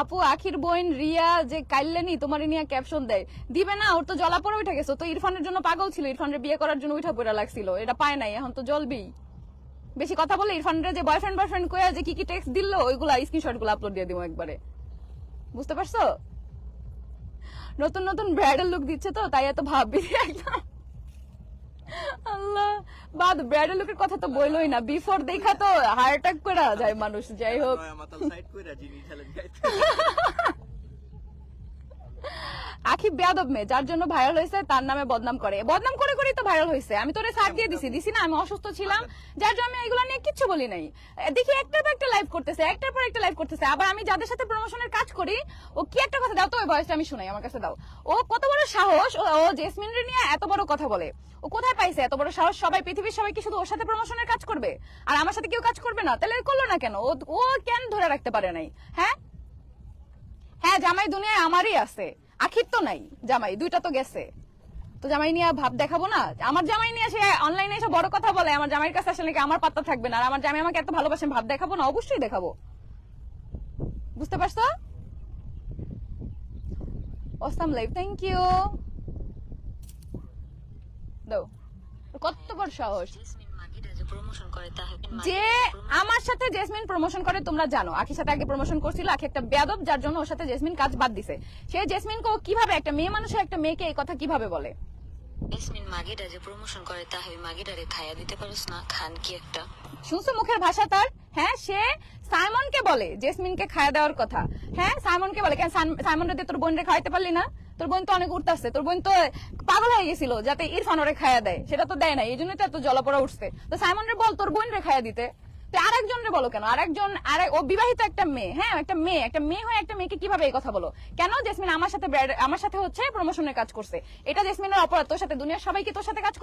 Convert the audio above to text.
আপু আখির বোন রিয়া যে কাইল্লেনি তোমার নিয়ে ক্যাপশন দেয় দিবে না, ওর তো জলা পরে উঠে গেছে, তো ইরফানের জন্য পাগল ছিল, ইরফানের বিয়ে করার জন্য উঠা পড়া লাগছিল, এটা পায় নাই, এখন তো জ্বলবেই। বেশি কথা বলে ইরফানের যে বয়ফ্রেন্ড কয়ে যে কি টেক্সট দিল ওইগুলা স্ক্রিনশট গুলো আপলোড দিয়ে দিব একবারে, বুঝতে পারছো? নতুন নতুন ব্রাইডাল লুক দিচ্ছে তো তাই এত ভাববি একদম। আল্লাহ, বাদ ব্রাইডাল লুকের কথা তো বইলই না, বিফোর দেখা তো হার্ট অ্যাটাক করে যায় মানুষ। যাই হোক, আখি বেয়াদব মেয়ে, যার জন্য ভাইরাল হয়েছে তার নামে বদনাম করে করেই তো ভাইরাল হয়েছে। আমি তোরে সাথ দিয়ে দিছি না, আমি অসুস্থ ছিলাম যার জন্য আমি এগুলো নিয়ে কিচ্ছু বলি নাই। দেখি একটার পর একটা লাইভ করতেছে, একটার পর একটা লাইভ করতেছে, আবার আমি যাদের সাথে প্রমোশনের কাজ করি ও কি একটা কথা দাও তো, ওই ভয়েসটা আমি শুনাই, আমার কাছে দাও। ও কত বড় সাহস, ও জেসমিন রে নিয়ে এত বড় কথা বলে, ও কোথায় পাইছে এত বড় সাহস? সবাই পৃথিবীর সবাই কি শুধু ওর সাথে প্রমোশনের কাজ করবে আর আমার সাথে কেউ কাজ করবে না? তাহলে করলো না কেন? ও কেন ধরে রাখতে পারে নাই? হ্যাঁ হ্যাঁ, জামাই দুনিয়ায় আমারই আছে, আখির তো নাই, জামাই দুইটা তো গেছে, তো জামাই নিয়ে ভাব দেখাবো না? আমার জামাই নিয়ে সে অনলাইনে এসে বড় কথা বলে, আমার জামাইয়ের কাছে আসলে কি আমার পাত্তা থাকবে না? আর আমার জামাই আমাকে এত ভালোবাসেন, ভাব দেখাবো না? অবশ্যই দেখাবো, বুঝতে পারছো? Awesome live, thank you. দাও, কত বড় সাহস যে আমার সাথে জেসমিন প্রমোশন করে, তোমরা জানো আখির সাথে আগে প্রমোশন করছিল, আখি একটা বেয়াদব যার জন্য ওর সাথে জেসমিন কাজ বাদ দিছে। সে জেসমিনকে কিভাবে, একটা মেয়ে মানুষের একটা মেয়েকে এই কথা কিভাবে বলে? জেসমিন মাগিটা যে প্রমোশন করে তাহে মাগিটারে খাইয়া দিতে পারোস না? খান কি একটা, শুনছো মুখের ভাষা তার? হ্যাঁ, সে সাইমনকে বলে জেসমিনকে খাওয়া দেওয়ার কথা। হ্যাঁ, সাইমনকে বলে, কেন সাইমন রে তোর বোন রে খাওয়াইতে পারলি না? তোর বোন তো অনেক উঠতেছে, তোর বোন তো পাগল হয়ে গেছিল যাতে ইরফান ওরে খাইয়া দেয়, সেটা তো দেয় না, এই জন্যই তো এত জলাপড়া উঠছে। তো সাইমন রে বল তোর বোন রে খাইয়া দিতে, তো আরেকজন রে বলো কেন? আরেকজন, ও বিবাহিত একটা মেয়ে, হ্যাঁ একটা মেয়ে হয়ে একটা মেয়েকে কিভাবে এই কথা বলো? কেন? জেসমিন আমার সাথে হচ্ছে প্রমোশনের কাজ করছে, এটা জেসমিনের অপরাধ, তোর সাথে দুনিয়ার সবাইকে তোর সাথে কাজ করতে